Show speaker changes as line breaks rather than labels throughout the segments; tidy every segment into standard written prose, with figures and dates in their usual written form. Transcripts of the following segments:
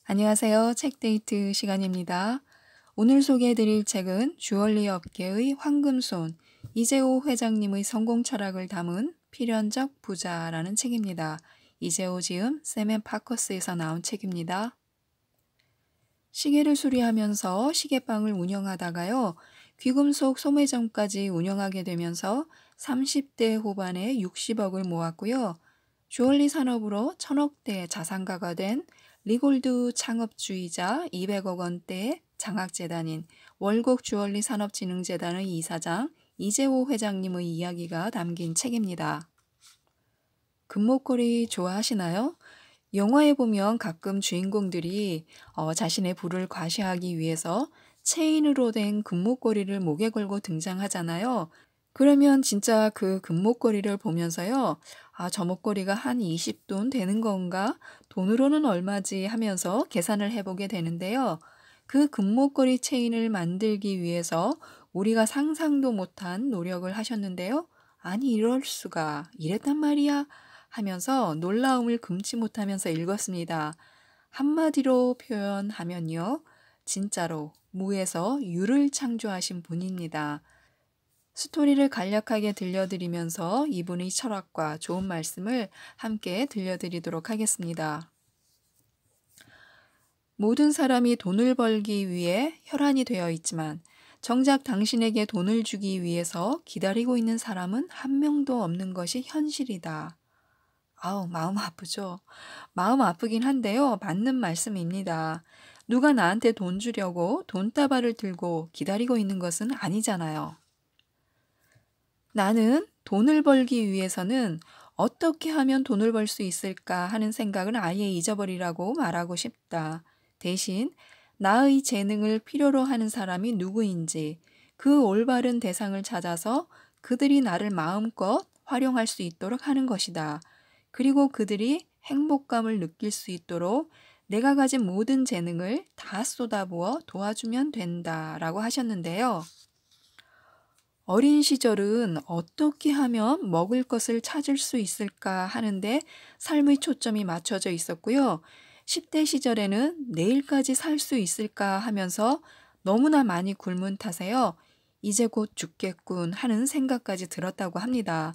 안녕하세요. 책데이트 시간입니다. 오늘 소개해드릴 책은 주얼리 업계의 황금손, 이재호 회장님의 성공 철학을 담은 필연적 부자라는 책입니다. 이재호 지음 샘 앤 파커스에서 나온 책입니다. 시계를 수리하면서 시계방을 운영하다가요, 귀금속 소매점까지 운영하게 되면서 30대 후반에 60억을 모았고요. 주얼리 산업으로 1000억대 자산가가 된 리골드 창업주의자 200억 원대의 장학재단인 월곡 주얼리 산업진흥재단의 이사장 이재호 회장님의 이야기가 담긴 책입니다. 금목걸이 좋아하시나요? 영화에 보면 가끔 주인공들이 자신의 부를 과시하기 위해서 체인으로 된 금목걸이를 목에 걸고 등장하잖아요. 그러면 진짜 그 금목걸이를 보면서요, 저 목걸이가 한 20돈 되는 건가? 돈으로는 얼마지 하면서 계산을 해보게 되는데요. 그 금목걸이 체인을 만들기 위해서 우리가 상상도 못한 노력을 하셨는데요. 아니, 이럴 수가. 이랬단 말이야. 하면서 놀라움을 금치 못하면서 읽었습니다. 한마디로 표현하면요, 진짜로 무에서 유를 창조하신 분입니다. 스토리를 간략하게 들려드리면서 이분의 철학과 좋은 말씀을 함께 들려드리도록 하겠습니다. 모든 사람이 돈을 벌기 위해 혈안이 되어 있지만 정작 당신에게 돈을 주기 위해서 기다리고 있는 사람은 한 명도 없는 것이 현실이다. 마음 아프죠? 마음 아프긴 한데요. 맞는 말씀입니다. 누가 나한테 돈 주려고 돈다발을 들고 기다리고 있는 것은 아니잖아요. 나는 돈을 벌기 위해서는 어떻게 하면 돈을 벌 수 있을까 하는 생각을 아예 잊어버리라고 말하고 싶다. 대신 나의 재능을 필요로 하는 사람이 누구인지 그 올바른 대상을 찾아서 그들이 나를 마음껏 활용할 수 있도록 하는 것이다. 그리고 그들이 행복감을 느낄 수 있도록 내가 가진 모든 재능을 다 쏟아부어 도와주면 된다라고 하셨는데요. 어린 시절은 어떻게 하면 먹을 것을 찾을 수 있을까 하는데 삶의 초점이 맞춰져 있었고요. 10대 시절에는 내일까지 살 수 있을까 하면서 너무나 많이 굶은 탓에요. 이제 곧 죽겠군 하는 생각까지 들었다고 합니다.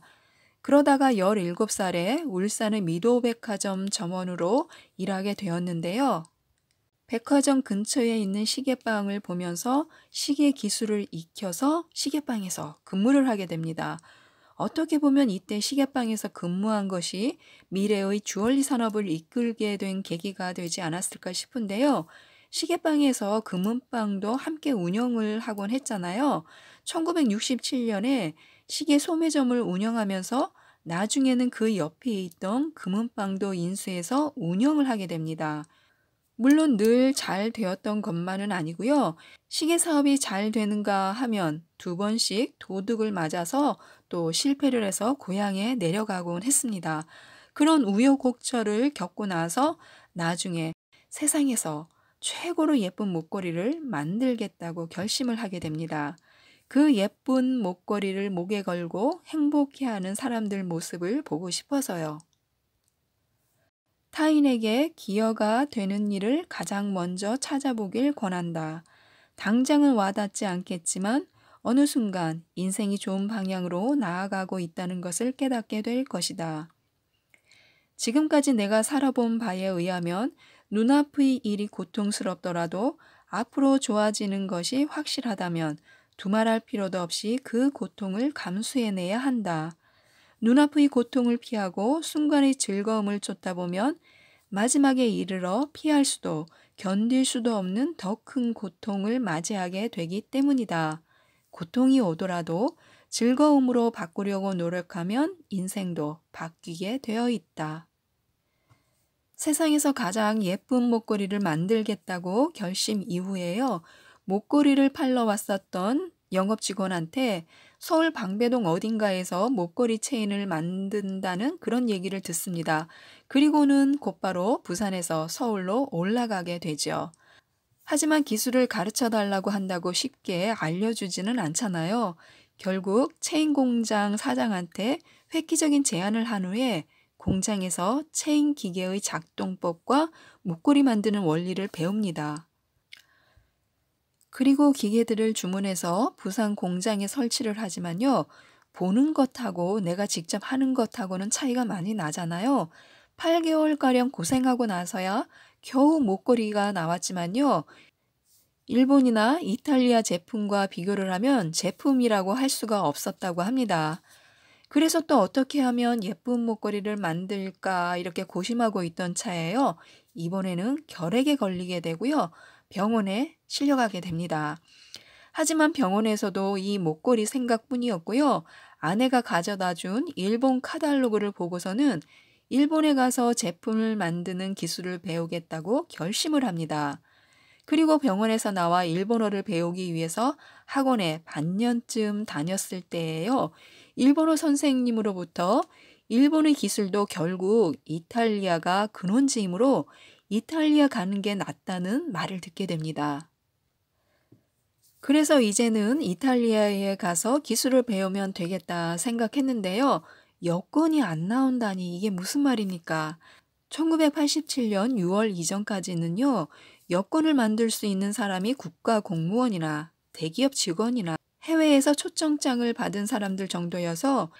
그러다가 17살에 울산의 미도백화점 점원으로 일하게 되었는데요. 백화점 근처에 있는 시계방을 보면서 시계 기술을 익혀서 시계방에서 근무를 하게 됩니다. 어떻게 보면 이때 시계방에서 근무한 것이 미래의 주얼리 산업을 이끌게 된 계기가 되지 않았을까 싶은데요. 시계방에서 금은방도 함께 운영을 하곤 했잖아요. 1967년에 시계 소매점을 운영하면서 나중에는 그 옆에 있던 금은방도 인수해서 운영을 하게 됩니다. 물론 늘 잘 되었던 것만은 아니고요. 시계 사업이 잘 되는가 하면 2번씩 도둑을 맞아서 또 실패를 해서 고향에 내려가곤 했습니다. 그런 우여곡절을 겪고 나서 나중에 세상에서 최고로 예쁜 목걸이를 만들겠다고 결심을 하게 됩니다. 그 예쁜 목걸이를 목에 걸고 행복해하는 사람들 모습을 보고 싶어서요. 타인에게 기여가 되는 일을 가장 먼저 찾아보길 권한다. 당장은 와닿지 않겠지만 어느 순간 인생이 좋은 방향으로 나아가고 있다는 것을 깨닫게 될 것이다. 지금까지 내가 살아본 바에 의하면 눈앞의 일이 고통스럽더라도 앞으로 좋아지는 것이 확실하다면 두말할 필요도 없이 그 고통을 감수해내야 한다. 눈앞의 고통을 피하고 순간의 즐거움을 쫓다 보면 마지막에 이르러 피할 수도 견딜 수도 없는 더 큰 고통을 맞이하게 되기 때문이다. 고통이 오더라도 즐거움으로 바꾸려고 노력하면 인생도 바뀌게 되어 있다. 세상에서 가장 예쁜 목걸이를 만들겠다고 결심 이후에요. 목걸이를 팔러 왔었던 영업 직원한테 서울 방배동 어딘가에서 목걸이 체인을 만든다는 그런 얘기를 듣습니다. 그리고는 곧바로 부산에서 서울로 올라가게 되죠. 하지만 기술을 가르쳐 달라고 한다고 쉽게 알려주지는 않잖아요. 결국 체인 공장 사장한테 획기적인 제안을 한 후에 공장에서 체인 기계의 작동법과 목걸이 만드는 원리를 배웁니다. 그리고 기계들을 주문해서 부산 공장에 설치를 하지만요. 보는 것하고 내가 직접 하는 것하고는 차이가 많이 나잖아요. 8개월가량 고생하고 나서야 겨우 목걸이가 나왔지만요. 일본이나 이탈리아 제품과 비교를 하면 제품이라고 할 수가 없었다고 합니다. 그래서 또 어떻게 하면 예쁜 목걸이를 만들까 이렇게 고심하고 있던 차에요. 이번에는 결핵에 걸리게 되고요. 병원에 실려가게 됩니다. 하지만 병원에서도 이 목걸이 생각뿐이었고요. 아내가 가져다 준 일본 카탈로그를 보고서는 일본에 가서 제품을 만드는 기술을 배우겠다고 결심을 합니다. 그리고 병원에서 나와 일본어를 배우기 위해서 학원에 반년쯤 다녔을 때예요. 일본어 선생님으로부터 일본의 기술도 결국 이탈리아가 근원지이므로 이탈리아 가는 게 낫다는 말을 듣게 됩니다. 그래서 이제는 이탈리아에 가서 기술을 배우면 되겠다 생각했는데요. 여권이 안 나온다니 이게 무슨 말입니까? 1987년 6월 이전까지는요. 여권을 만들 수 있는 사람이 국가 공무원이나 대기업 직원이나 해외에서 초청장을 받은 사람들 정도여서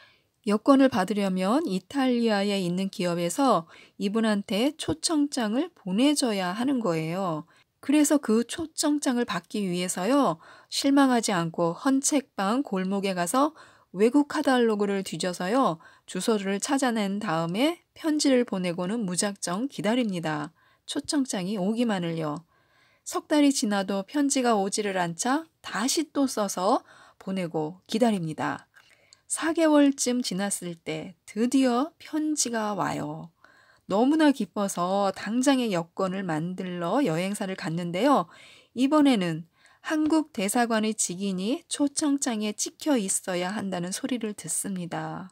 여권을 받으려면 이탈리아에 있는 기업에서 이분한테 초청장을 보내줘야 하는 거예요. 그래서 그 초청장을 받기 위해서요. 실망하지 않고 헌책방 골목에 가서 외국 카탈로그를 뒤져서요. 주소를 찾아낸 다음에 편지를 보내고는 무작정 기다립니다. 초청장이 오기만을요. 석 달이 지나도 편지가 오지를 않자 다시 또 써서 보내고 기다립니다. 4개월쯤 지났을 때 드디어 편지가 와요. 너무나 기뻐서 당장의 여권을 만들러 여행사를 갔는데요. 이번에는 한국 대사관의 직인이 초청장에 찍혀 있어야 한다는 소리를 듣습니다.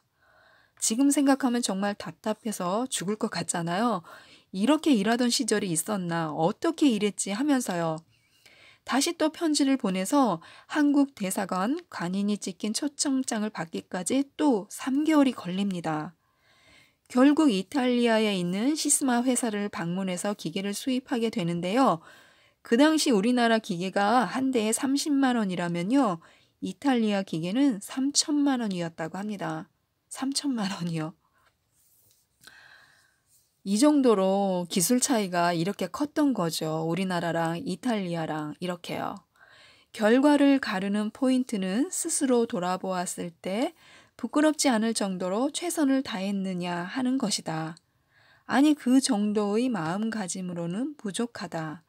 지금 생각하면 정말 답답해서 죽을 것 같잖아요. 이렇게 일하던 시절이 있었나, 어떻게 일했지 하면서요. 다시 또 편지를 보내서 한국 대사관 관인이 찍힌 초청장을 받기까지 또 3개월이 걸립니다. 결국 이탈리아에 있는 시스마 회사를 방문해서 기계를 수입하게 되는데요. 그 당시 우리나라 기계가 한 대에 30만 원이라면요. 이탈리아 기계는 3천만 원이었다고 합니다. 3천만 원이요. 이 정도로 기술 차이가 이렇게 컸던 거죠. 우리나라랑 이탈리아랑 이렇게요. 결과를 가르는 포인트는 스스로 돌아보았을 때 부끄럽지 않을 정도로 최선을 다했느냐 하는 것이다. 아니 그 정도의 마음가짐으로는 부족하다.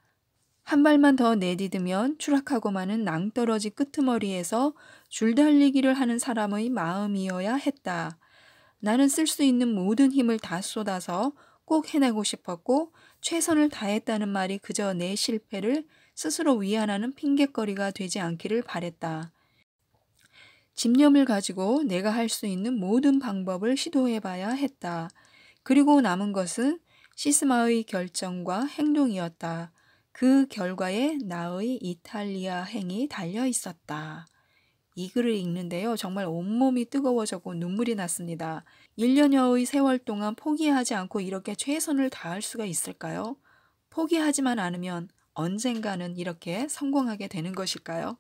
한 발만 더 내디디면 추락하고 마는 낭떠러지 끄트머리에서 줄달리기를 하는 사람의 마음이어야 했다. 나는 쓸 수 있는 모든 힘을 다 쏟아서 꼭 해내고 싶었고 최선을 다했다는 말이 그저 내 실패를 스스로 위안하는 핑곗거리가 되지 않기를 바랬다. 집념을 가지고 내가 할 수 있는 모든 방법을 시도해봐야 했다. 그리고 남은 것은 시스마의 결정과 행동이었다. 그 결과에 나의 이탈리아 행이 달려 있었다. 이 글을 읽는데요. 정말 온몸이 뜨거워졌고 눈물이 났습니다. 1년여의 세월 동안 포기하지 않고 이렇게 최선을 다할 수가 있을까요? 포기하지만 않으면 언젠가는 이렇게 성공하게 되는 것일까요?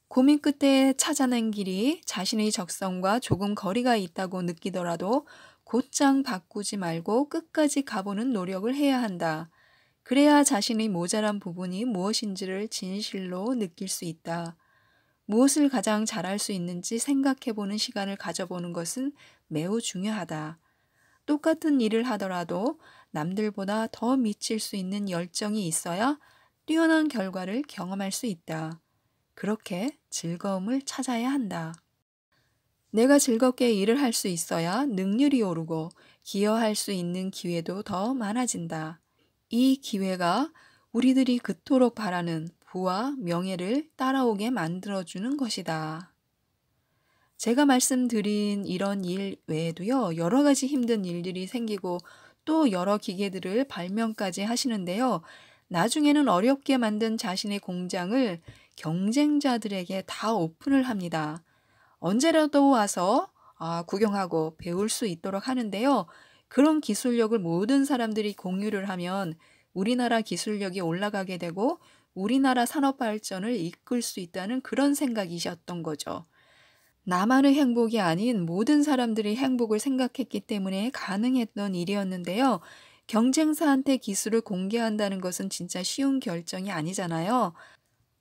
고민 끝에 찾아낸 길이 자신의 적성과 조금 거리가 있다고 느끼더라도 곧장 바꾸지 말고 끝까지 가보는 노력을 해야 한다. 그래야 자신의 모자란 부분이 무엇인지를 진실로 느낄 수 있다. 무엇을 가장 잘할 수 있는지 생각해보는 시간을 가져보는 것은 매우 중요하다. 똑같은 일을 하더라도 남들보다 더 미칠 수 있는 열정이 있어야 뛰어난 결과를 경험할 수 있다. 그렇게 즐거움을 찾아야 한다. 내가 즐겁게 일을 할 수 있어야 능률이 오르고 기여할 수 있는 기회도 더 많아진다. 이 기회가 우리들이 그토록 바라는 부와 명예를 따라오게 만들어주는 것이다. 제가 말씀드린 이런 일 외에도요, 여러 가지 힘든 일들이 생기고 또 여러 기계들을 발명까지 하시는데요. 나중에는 어렵게 만든 자신의 공장을 경쟁자들에게 다 오픈을 합니다. 언제라도 와서 구경하고 배울 수 있도록 하는데요. 그런 기술력을 모든 사람들이 공유를 하면 우리나라 기술력이 올라가게 되고 우리나라 산업 발전을 이끌 수 있다는 그런 생각이셨던 거죠. 나만의 행복이 아닌 모든 사람들이 행복을 생각했기 때문에 가능했던 일이었는데요. 경쟁사한테 기술을 공개한다는 것은 진짜 쉬운 결정이 아니잖아요.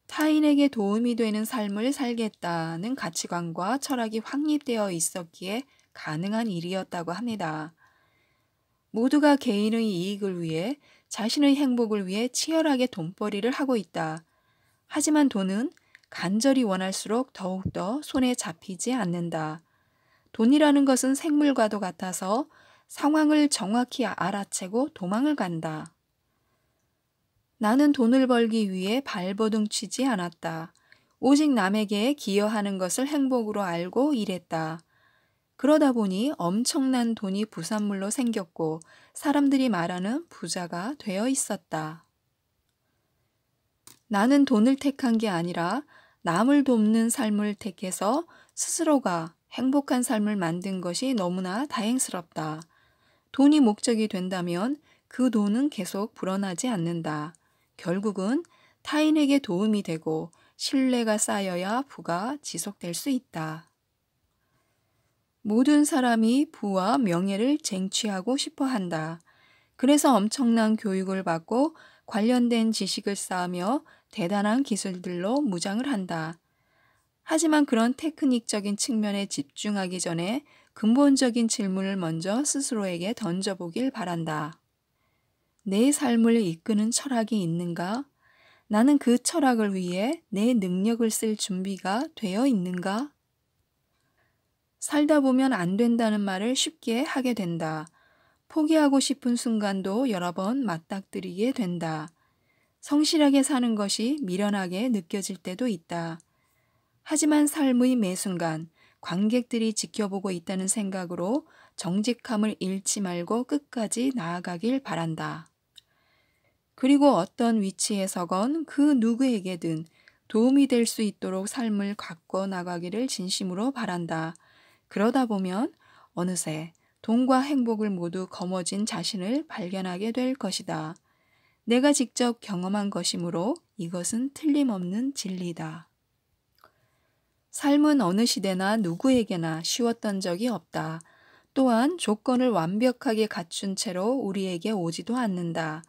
타인에게 도움이 되는 삶을 살겠다는 가치관과 철학이 확립되어 있었기에 가능한 일이었다고 합니다. 모두가 개인의 이익을 위해 자신의 행복을 위해 치열하게 돈벌이를 하고 있다. 하지만 돈은 간절히 원할수록 더욱더 손에 잡히지 않는다. 돈이라는 것은 생물과도 같아서 상황을 정확히 알아채고 도망을 간다. 나는 돈을 벌기 위해 발버둥 치지 않았다. 오직 남에게 기여하는 것을 행복으로 알고 일했다. 그러다 보니 엄청난 돈이 부산물로 생겼고 사람들이 말하는 부자가 되어 있었다. 나는 돈을 택한 게 아니라 남을 돕는 삶을 택해서 스스로가 행복한 삶을 만든 것이 너무나 다행스럽다. 돈이 목적이 된다면 그 돈은 계속 불어나지 않는다. 결국은 타인에게 도움이 되고 신뢰가 쌓여야 부가 지속될 수 있다. 모든 사람이 부와 명예를 쟁취하고 싶어 한다. 그래서 엄청난 교육을 받고 관련된 지식을 쌓으며 대단한 기술들로 무장을 한다. 하지만 그런 테크닉적인 측면에 집중하기 전에 근본적인 질문을 먼저 스스로에게 던져보길 바란다. 내 삶을 이끄는 철학이 있는가? 나는 그 철학을 위해 내 능력을 쓸 준비가 되어 있는가? 살다 보면 안 된다는 말을 쉽게 하게 된다. 포기하고 싶은 순간도 여러 번 맞닥뜨리게 된다. 성실하게 사는 것이 미련하게 느껴질 때도 있다. 하지만 삶의 매 순간 관객들이 지켜보고 있다는 생각으로 정직함을 잃지 말고 끝까지 나아가길 바란다. 그리고 어떤 위치에 서건 그 누구에게든 도움이 될 수 있도록 삶을 가꿔 나가기를 진심으로 바란다. 그러다 보면 어느새 돈과 행복을 모두 거머쥔 자신을 발견하게 될 것이다. 내가 직접 경험한 것이므로 이것은 틀림없는 진리다. 삶은 어느 시대나 누구에게나 쉬웠던 적이 없다. 또한 조건을 완벽하게 갖춘 채로 우리에게 오지도 않는다.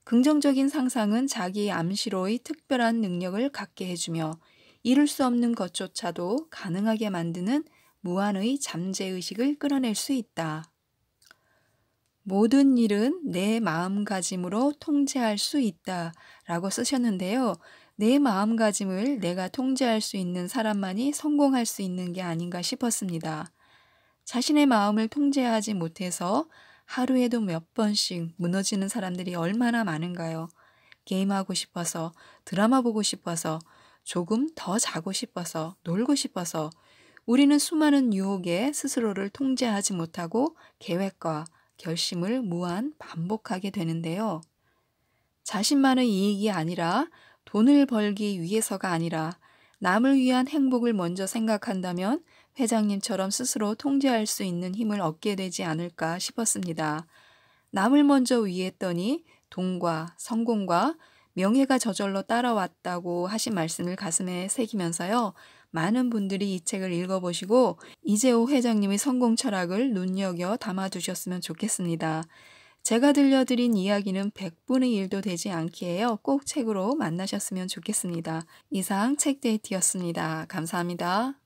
긍정적인 상상은 자기 암시로의 특별한 능력을 갖게 해주며 이룰 수 없는 것조차도 가능하게 만드는 무한의 잠재의식을 끌어낼 수 있다. 모든 일은 내 마음가짐으로 통제할 수 있다 라고 쓰셨는데요. 내 마음가짐을 내가 통제할 수 있는 사람만이 성공할 수 있는 게 아닌가 싶었습니다. 자신의 마음을 통제하지 못해서 하루에도 몇 번씩 무너지는 사람들이 얼마나 많은가요? 게임하고 싶어서, 드라마 보고 싶어서, 조금 더 자고 싶어서, 놀고 싶어서 우리는 수많은 유혹에 스스로를 통제하지 못하고 계획과 결심을 무한 반복하게 되는데요. 자신만의 이익이 아니라 돈을 벌기 위해서가 아니라 남을 위한 행복을 먼저 생각한다면 회장님처럼 스스로 통제할 수 있는 힘을 얻게 되지 않을까 싶었습니다. 남을 먼저 위했더니 돈과 성공과 명예가 저절로 따라왔다고 하신 말씀을 가슴에 새기면서요. 많은 분들이 이 책을 읽어보시고 이재호 회장님의 성공 철학을 눈여겨 담아두셨으면 좋겠습니다. 제가 들려드린 이야기는 100분의 1도 되지 않기에요. 꼭 책으로 만나셨으면 좋겠습니다. 이상 책데이트였습니다. 감사합니다.